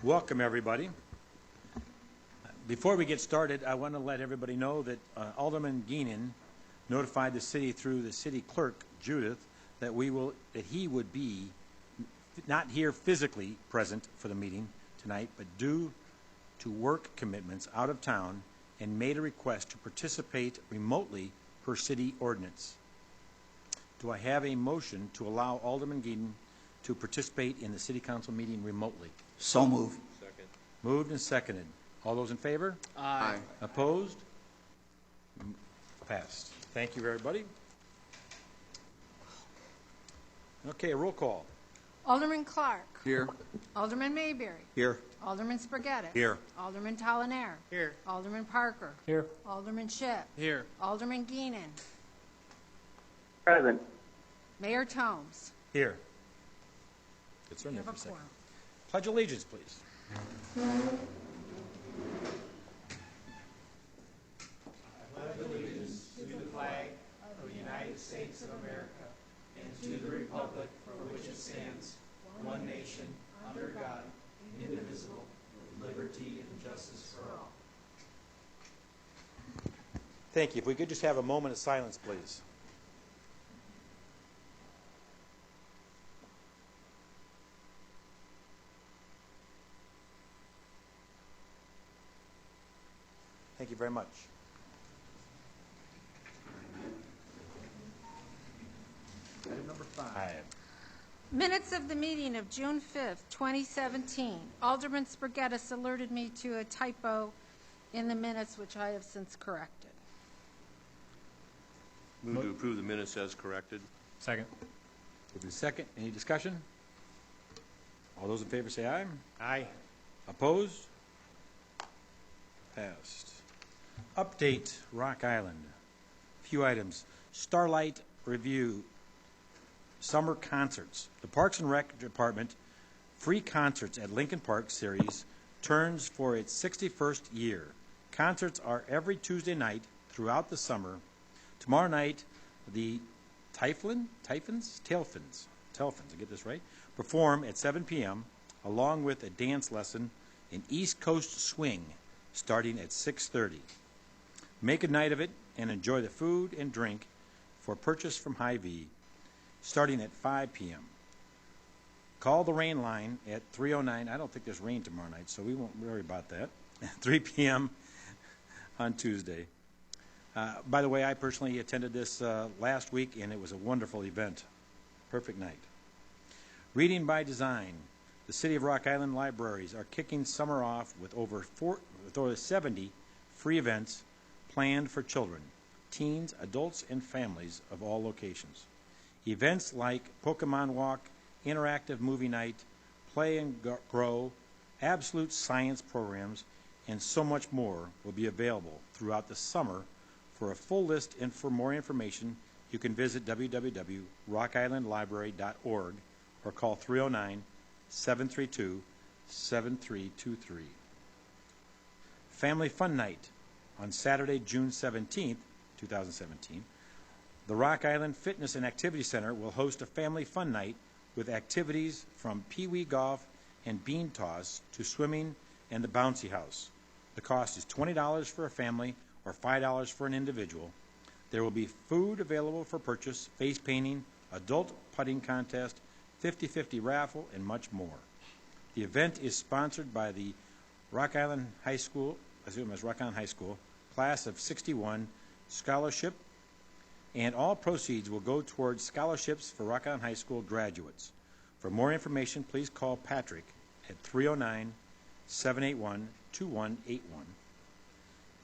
Welcome, everybody. Before we get started, I want to let everybody know that Alderman Geenan notified the city through the city clerk, Judith, that he would be not here physically present for the meeting tonight, but due to work commitments out of town, and made a request to participate remotely per city ordinance. Do I have a motion to allow Alderman Geenan to participate in the city council meeting remotely? So move. Second. Moved and seconded. All those in favor? Aye. Opposed? Passed. Thank you, everybody. Okay, a roll call. Alderman Clark. Here. Alderman Mayberry. Here. Alderman Spargettis. Here. Alderman Talanair. Here. Alderman Parker. Here. Alderman Shipp. Here. Alderman Geenan. Present. Mayor Tomes. Here. Good, sir. You have a For a second. quorum. Pledge allegiance, please. Thank you. If we could just have a moment of silence, please. Thank you very much. Item number 5. Minutes of the meeting of June 5th, 2017. Alderman Spargettis alerted me to a typo in the minutes, which I have since corrected. Move to approve the minutes as corrected. Second. Moving second. Any discussion? All those in favor say aye. Aye. Opposed? Passed. Update, Rock Island. Few items. Starlight Review. Summer concerts. The Parks and Rec Department Free Concerts at Lincoln Park series turns for its 61st year. Concerts are every Tuesday night throughout the summer. Tomorrow night, the Tailfins, I get this right, perform at 7 p.m. along with a dance lesson in East Coast Swing starting at 6:30. Make a night of it and enjoy the food and drink for purchase from Hy-Vee starting at 5 p.m. Call the rain line at 309. I don't think there's rain tomorrow night, so we won't worry about that. 3 p.m. on Tuesday. By the way, I personally attended this last week, and it was a wonderful event. Perfect night. Reading by Design. The City of Rock Island libraries are kicking summer off with over 70 free events planned for children, teens, adults, and families of all locations. Events like Pokemon Walk, interactive movie night, Play and Grow, absolute science programs, and so much more will be available throughout the summer. For a full list and for more information, you can visit www.rockislandlibrary.org or call 309-732-7323. Family Fun Night on Saturday, June 17th, 2017. The Rock Island Fitness and Activity Center will host a family fun night with activities from pee-wee golf and bean toss to swimming and the bouncy house. The cost is $20 for a family or $5 for an individual. There will be food available for purchase, face painting, adult putting contest, 50-50 raffle, and much more. The event is sponsored by the Rock Island High School, class of 61 scholarship, and all proceeds will go towards scholarships for Rock Island High School graduates. For more information, please call Patrick at 309-781-2181.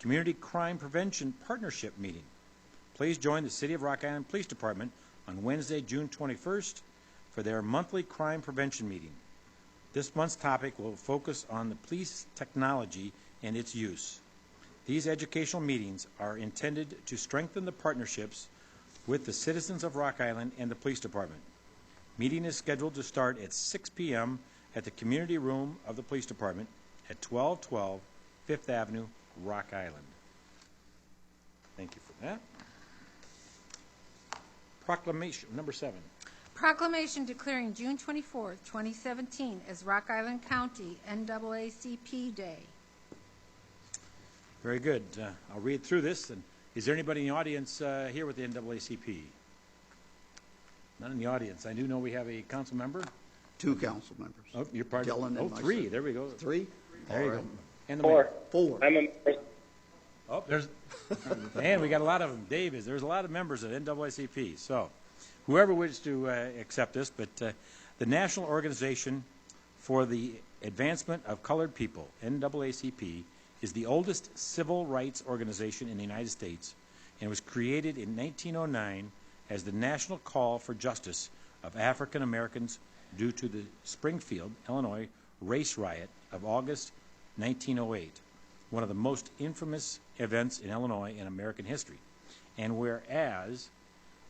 Community Crime Prevention Partnership Meeting. Please join the City of Rock Island Police Department on Wednesday, June 21st for their monthly crime prevention meeting. This month's topic will focus on the police technology and its use. These educational meetings are intended to strengthen the partnerships with the citizens of Rock Island and the police department. Meeting is scheduled to start at 6 p.m. at the community room of the police department at 1212 5th Avenue, Rock Island. Thank you for that. Proclamation number 7. Proclamation declaring June 24th, 2017 as Rock Island County NAACP Day. Very good. I'll read through this. And is there anybody in the audience here with the NAACP? None in the audience. I do know we have a council member. 2 council members. Oh, you're part of Dylan and Oh, 3. myself. There we go. 3? There you All go. right. And the Four. mayor. 4. I'm a member. Oh, there's, man, we got a lot of them. Dave is, there's a lot of members of NAACP. So, whoever wishes to accept this, but the National Organization for the Advancement of Colored People, NAACP, is the oldest civil rights organization in the United States and was created in 1909 as the National Call for Justice of African Americans due to the Springfield, Illinois race riot of August 1908, one of the most infamous events in Illinois in American history. And whereas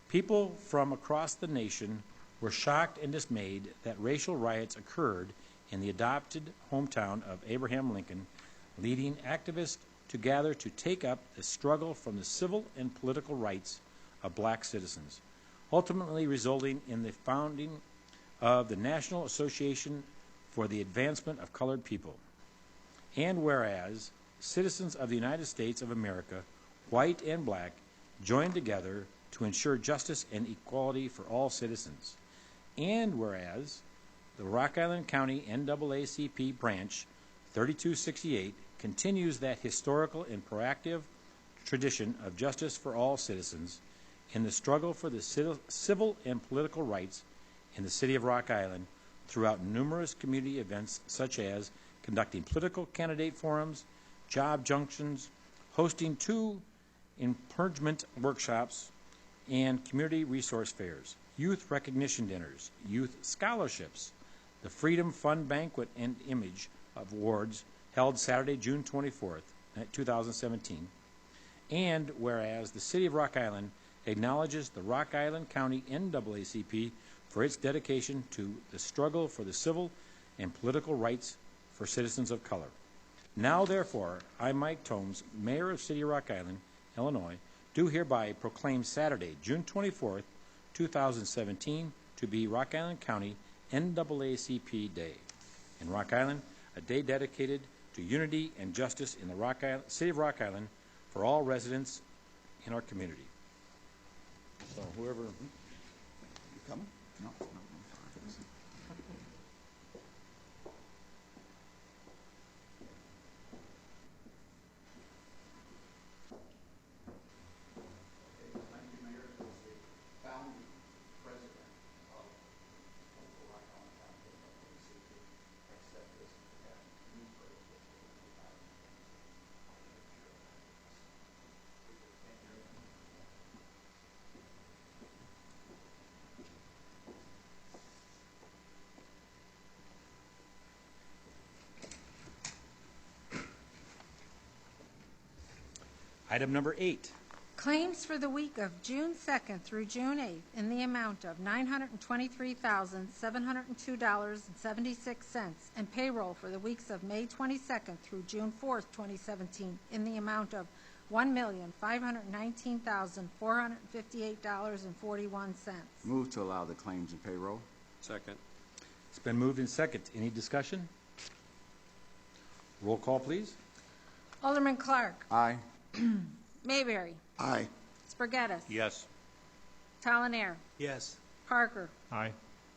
people from across the nation were shocked and dismayed that racial riots occurred in the adopted hometown of Abraham Lincoln, leading activists to gather to take up the struggle for the civil and political rights of black citizens, ultimately resulting in the founding of the National Association for the Advancement of Colored People. And whereas citizens of the United States of America, white and black, joined together to ensure justice and equality for all citizens. And whereas the Rock Island County NAACP branch 3268 continues that historical and proactive tradition of justice for all citizens in the struggle for the civil and political rights in the city of Rock Island throughout numerous community events such as conducting political candidate forums, job junctions, hosting 2 impingement workshops, and community resource fairs, youth recognition dinners, youth scholarships, the Freedom Fund Banquet and Image Awards held Saturday, June 24th, 2017. And whereas the City of Rock Island acknowledges the Rock Island County NAACP for its dedication to the struggle for the civil and political rights for citizens of color. Now, therefore, I, Mike Tomes, Mayor of City of Rock Island, Illinois, do hereby proclaim Saturday, June 24th, 2017, to be Rock Island County NAACP Day. In Rock Island, a day dedicated to unity and justice in the City of Rock Island for all residents in our community. So whoever... You coming? No. Item number 8. Claims for the week of June 2nd through June 8th in the amount of $923,702.76, and payroll for the weeks of May 22nd through June 4th, 2017, in the amount of $1,519,458.41. Move to allow the claims and payroll. Second. It's been moved in second. Any discussion? Roll call, please. Alderman Clark. Aye. Mayberry. Aye. Spargettis. Yes. Talanair. Yes. Parker. Aye.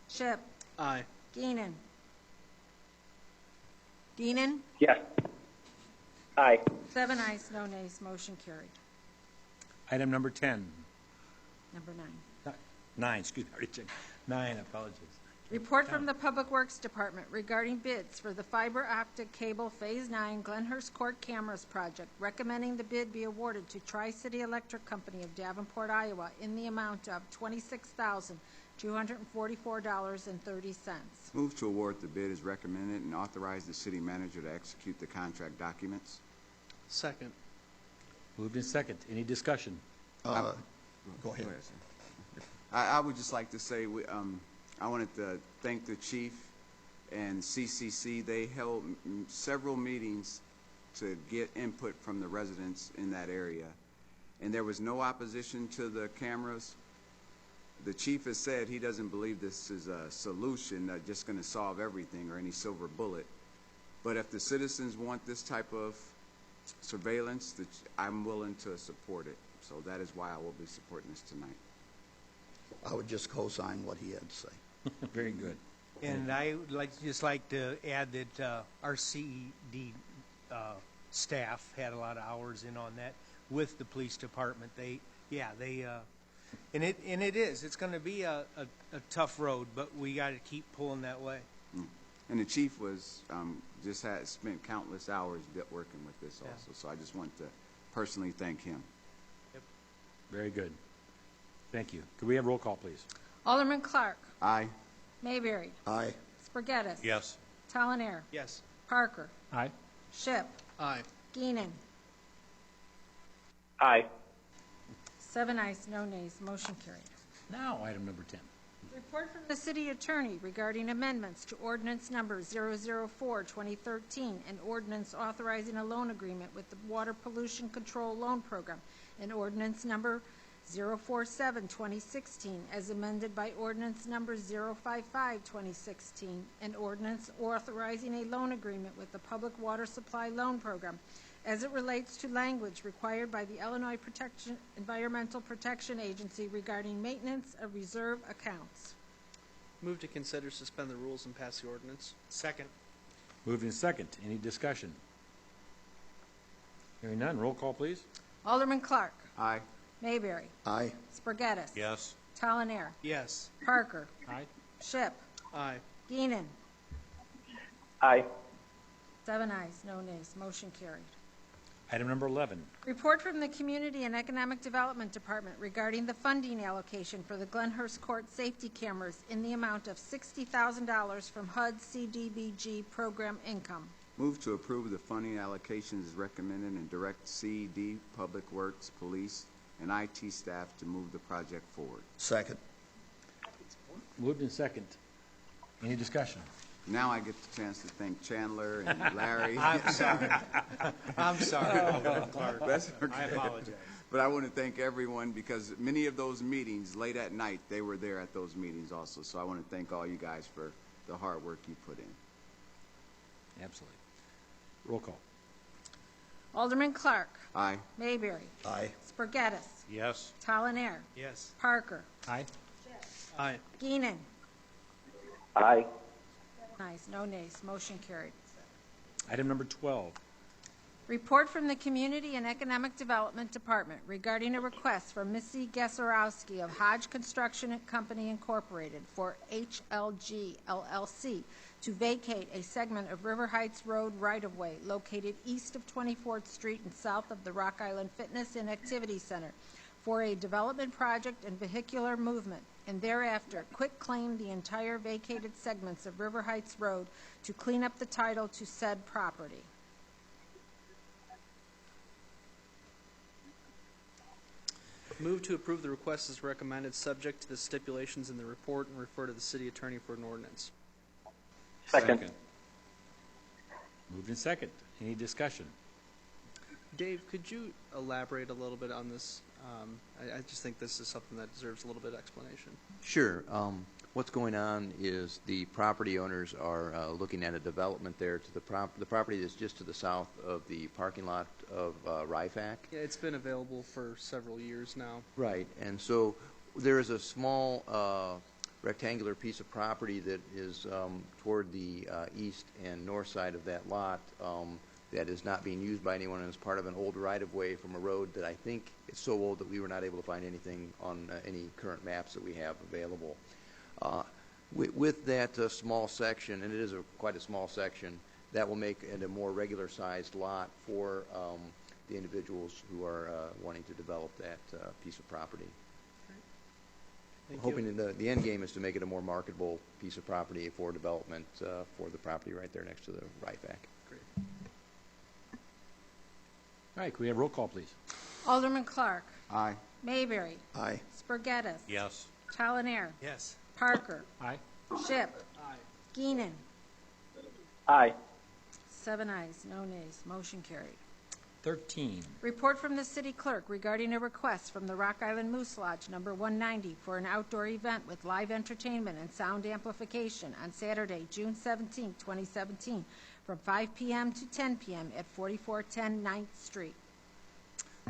Shipp. Aye. Geenan. Geenan. Yes. Aye. 7 ayes, no nays, motion carried. Item number 10. Number 9. 9, excuse me, I already checked. 9, apologies. Report from the Public Works Department regarding bids for the fiber optic cable Phase 9 Glenhurst Court Cameras project, recommending the bid be awarded to Tri-City Electric Company of Davenport, Iowa, in the amount of $26,244.30. Move to award the bid as recommended and authorize the city manager to execute the contract documents. Second. Moved in second. Any discussion? Go ahead. Sir. I would just like to say I wanted to thank the chief and CCC. They held several meetings to get input from the residents in that area, and there was no opposition to the cameras. the chief has said he doesn't believe this is a solution that's just going to solve everything or any silver bullet. But if the citizens want this type of surveillance, I'm willing to support it. So that is why I will be supporting this tonight. I would just co-sign what he had to say. Very good. And I would just like to add that our CED staff had a lot of hours in on that with the police department. And it is. It's going to be a tough road, but we got to keep pulling that way. And the chief was just had spent countless hours working with this also. So I just want to personally thank him. Very good. Thank you. Could we have roll call, please? Alderman Clark. Aye. Mayberry. Aye. Spargettis. Yes. Talanair. Yes. Parker. Aye. Ship. Aye. Geenan. Aye. 7 ayes, no nays, motion carried. Now, item number 10. Report from the city attorney regarding amendments to ordinance number 004-2013 and ordinance authorizing a loan agreement with the Water Pollution Control Loan Program and ordinance number 047-2016 as amended by ordinance number 055-2016 and ordinance authorizing a loan agreement with the Public Water Supply Loan Program as it relates to language required by the Illinois Environmental Protection Agency regarding maintenance of reserve accounts. Move to consider suspend the rules and pass the ordinance. Second. Moved in second. Any discussion? Hearing none. Roll call, please. Alderman Clark. Aye. Mayberry. Aye. Spargettis. Yes. Talanair. Yes. Parker. Aye. Ship. Aye. Geenan. Aye. 7 ayes, no nays, motion carried. Item number 11. Report from the Community and Economic Development Department regarding the funding allocation for the Glenhurst Court safety cameras in the amount of $60,000 from HUD CDBG program income. Move to approve the funding allocations as recommended and direct CED, Public Works, Police, and IT staff to move the project forward. Second. Moved in second. Any discussion? Now I get the chance to thank Chandler and Larry. I'm sorry. I'm sorry, Alderman Clark. That's okay. I apologize. But I want to thank everyone because many of those meetings, late at night, they were there at those meetings also. So I want to thank all you guys for the hard work you put in. Absolutely. Roll call. Alderman Clark. Aye. Mayberry. Aye. Spargettis. Yes. Talanair. Yes. Parker. Aye. Aye. Geenan. Aye. Ayes, no nays, motion carried. Item number 12. Report from the Community and Economic Development Department regarding a request from Missy Gesarowski of Hodge Construction Company Incorporated for HLG LLC to vacate a segment of River Heights Road right-of-way located east of 24th Street and south of the Rock Island Fitness and Activity Center for a development project and vehicular movement, and thereafter quitclaim the entire vacated segments of River Heights Road to clean up the title to said property. Move to approve the request as recommended, subject to the stipulations in the report, and refer to the city attorney for an ordinance. Second. Moved in second. Any discussion? Dave, could you elaborate a little bit on this? I just think this is something that deserves a little bit of explanation. Sure. What's going on is the property owners are looking at a development there to the property that's just to the south of the parking lot of RIFAC. Yeah, it's been available for several years now. Right, and so there is a small rectangular piece of property that is toward the east and north side of that lot that is not being used by anyone and is part of an old right-of-way from a road that I think is so old that we were not able to find anything on any current maps that we have available. With that small section, and it is quite a small section, that will make it a more regular-sized lot for the individuals who are wanting to develop that piece of property. Thank Hoping you. the end game is to make it a more marketable piece of property for development for the property right there next to the RIFAC. Great. All right, can we have roll call, please? Alderman Clark. Aye. Mayberry. Aye. Spargettis. Yes. Talanair. Yes. Parker. Aye. Ship. Aye. Geenan. Aye. 7 ayes, no nays, motion carried. 13. Report from the city clerk regarding a request from the Rock Island Moose Lodge number 190 for an outdoor event with live entertainment and sound amplification on Saturday, June 17, 2017, from 5 p.m. to 10 p.m. at 4410 9th Street.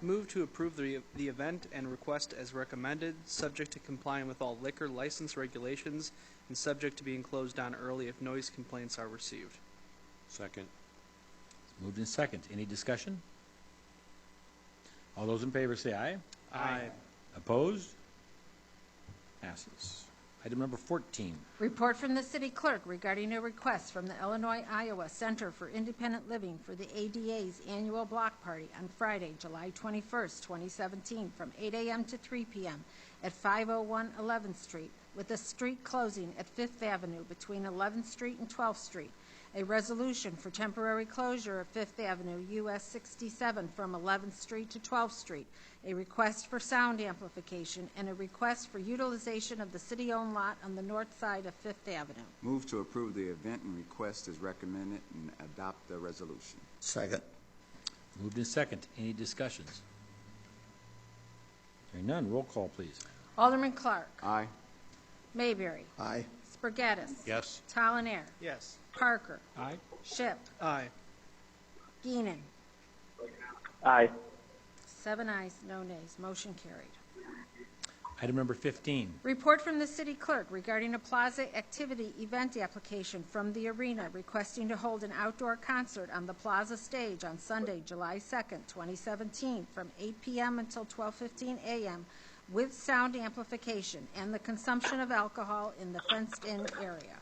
Move to approve the event and request as recommended, subject to complying with all liquor license regulations and subject to being closed down early if noise complaints are received. Second. It's moved in second. Any discussion? All those in favor say aye. Aye. Opposed? Passes. Item number 14. Report from the city clerk regarding a request from the Illinois-Iowa Center for Independent Living for the ADA's annual block party on Friday, July 21st, 2017, from 8 a.m. to 3 p.m. at 501 11th Street, with a street closing at 5th Avenue between 11th Street and 12th Street. A resolution for temporary closure of 5th Avenue, US 67 from 11th Street to 12th Street, a request for sound amplification, and a request for utilization of the city-owned lot on the north side of 5th Avenue. Move to approve the event and request as recommended and adopt the resolution. Second. Moved in second. Any discussions? Hearing none. Roll call, please. Alderman Clark. Aye. Mayberry. Aye. Spargattis. Yes. Talon-Air. Yes. Parker. Aye. Ship. Aye. Geenan. Aye. 7 ayes, no nays. Motion carried. Item number 15. Report from the city clerk regarding a plaza activity event application from the arena requesting to hold an outdoor concert on the plaza stage on Sunday, July 2nd, 2017, from 8 p.m. until 12:15 a.m. with sound amplification and the consumption of alcohol in the fenced-in area.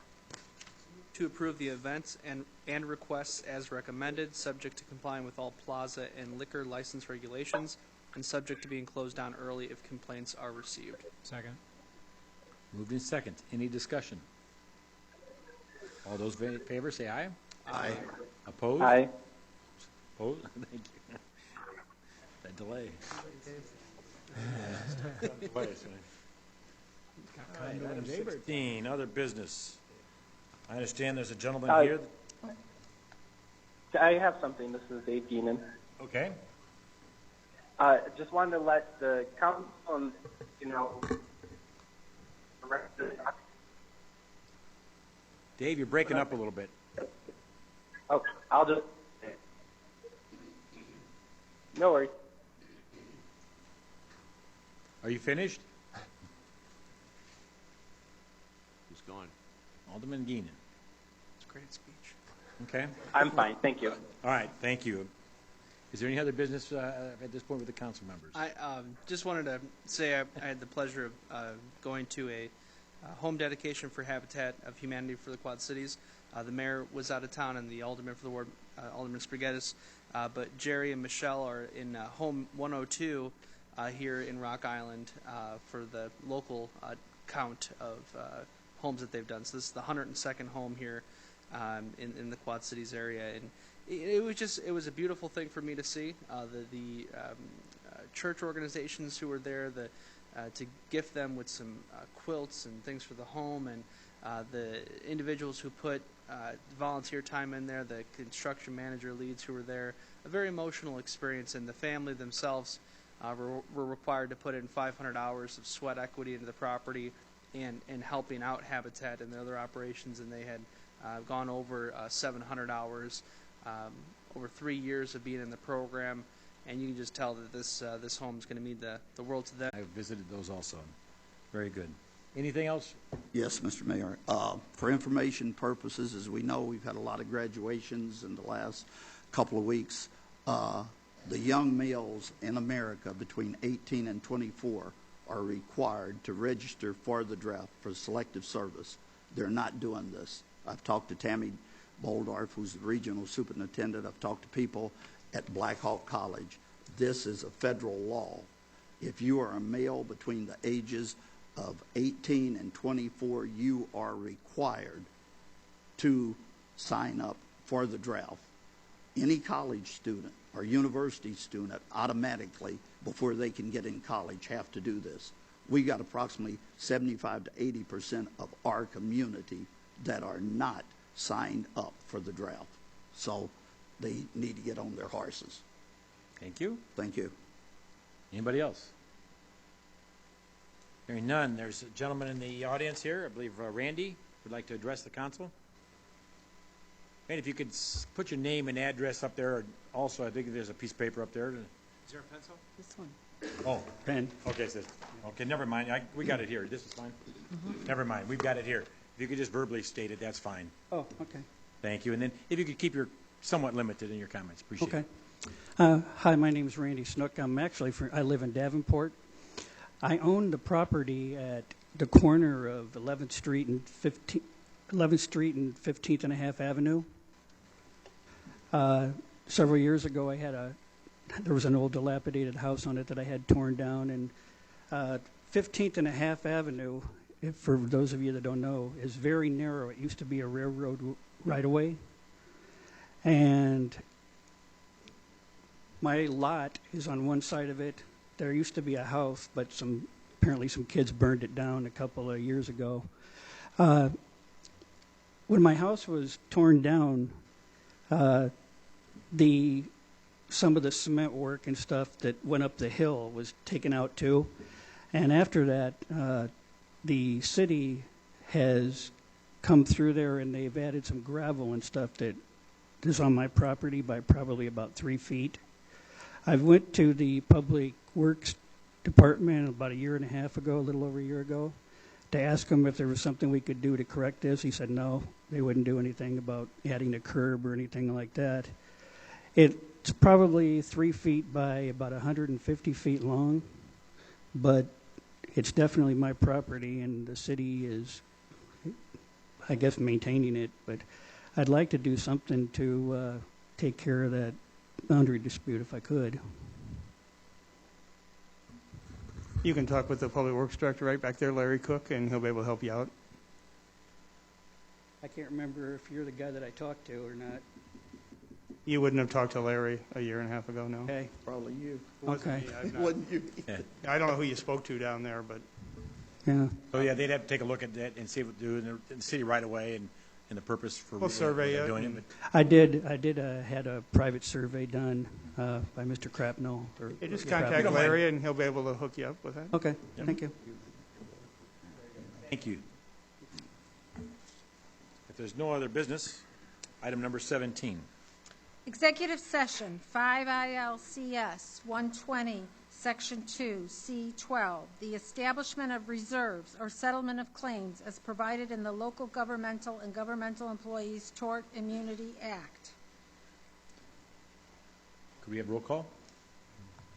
To approve the events and requests as recommended, subject to complying with all plaza and liquor license regulations, and subject to being closed down early if complaints are received. Second. Moved in second. Any discussion? All those in favor say aye. Aye. Opposed? Aye. Opposed? Thank you. That delay. Item 16, other business. I understand there's a gentleman here. I have something. This is Dave Geenan. Okay. Just wanted to let the council, Dave, you're breaking up a little bit. Oh, I'll just. No worries. Are you finished? He's gone. Alderman Geenan. It's a great speech. Okay. I'm fine. Thank you. All right. Thank you. Is there any other business at this point with the council members? I just wanted to say I had the pleasure of going to a home dedication for Habitat of Humanity for the Quad Cities. The mayor was out of town and the alderman for the ward, Alderman Spargattis, but Jerry and Michelle are in home 102 here in Rock Island for the local count of homes that they've done. So this is the 102nd home here in the Quad Cities area, and it was a beautiful thing for me to see. The church organizations who were there, to gift them with some quilts and things for the home, and the individuals who put volunteer time in there, the construction manager leads who were there. A very emotional experience, and the family themselves were required to put in 500 hours of sweat equity into the property and helping out Habitat and their other operations, and they had gone over 700 hours over 3 years of being in the program, and you can just tell that this home is going to mean the world to them. I've visited those also. Very good. Anything else? Yes, Mr. Mayor. For information purposes, as we know, we've had a lot of graduations in the last couple of weeks. The young males in America between 18 and 24 are required to register for the draft for selective service. They're not doing this. I've talked to Tammy Boldorf, who's the regional superintendent. I've talked to people at Black Hawk College. This is a federal law. If you are a male between the ages of 18 and 24, you are required to sign up for the draft. Any college student or university student automatically, before they can get in college, have to do this. We got approximately 75 to 80% of our community that are not signed up for the draft. So they need to get on their horses. Thank you. Thank you. Anybody else? Hearing none, there's a gentleman in the audience here, I believe Randy, would like to address the council. And if you could put your name and address up there. Also, I think there's a piece of paper up there. Is there a pencil? This one. Oh, Pen. okay, it says, okay, never mind. We got it here. This is fine. Never mind. We've got it here. If you could just verbally state it, that's fine. Oh, okay. Thank you. And then if you could keep your somewhat limited in your comments, appreciate it. Okay. Hi, my name is Randy Snook. I live in Davenport. I own the property at the corner of 11th Street and 15th and a half Avenue. Several years ago, there was an old dilapidated house on it that I had torn down, and 15th and a half Avenue, for those of you that don't know, is very narrow. It used to be a railroad right-of-way, and my lot is on one side of it. There used to be a house, but apparently some kids burned it down a couple of years ago. When my house was torn down, some of the cement work and stuff that went up the hill was taken out too. And after that, the city has come through there and they've added some gravel and stuff that is on my property by probably about 3 feet. I went to the Public Works Department about a year and a half ago, a little over a year ago, to ask them if there was something we could do to correct this. He said no, they wouldn't do anything about adding a curb or anything like that. It's probably 3 feet by about 150 feet long, but it's definitely my property, and the city is, I guess, maintaining it. But I'd like to do something to take care of that boundary dispute if I could. You can talk with the Public Works Director right back there, Larry Cook, and he'll be able to help you out. I can't remember if you're the guy that I talked to or not. You wouldn't have talked to Larry a year and a half ago, no? Okay. Probably you. It wasn't Okay. me. I've not- Wasn't you? Yeah. I don't know who you spoke to down there, but Yeah. So yeah, they'd have to take a look at that and see what to do in the city right away and the purpose for We'll survey they're it doing and- it. I did had a private survey done by Mr. Crapnell. you just Yeah, contact don't mind. Larry and he'll be able to hook you up with that. Okay, Yep. thank you. Thank you. If there's no other business, item number 17. Executive session, 5 ILCS 120, Section 2, C12, the establishment of reserves or settlement of claims as provided in the Local Governmental and Governmental Employees Tort Immunity Act. Could we have roll call?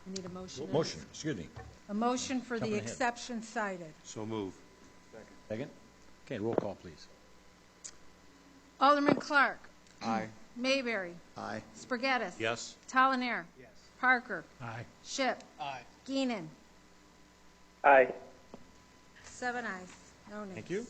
I need a motion. Motion, excuse me. A motion for the Jumping ahead. exception cited. So move. Second? Okay, roll call, please. Alderman Clark. Aye. Mayberry. Aye. Spargettis. Yes. Tollinaire. Yes. Parker. Aye. Shipp. Aye. Geenan. Aye. 7 ayes, no nays. Thank you.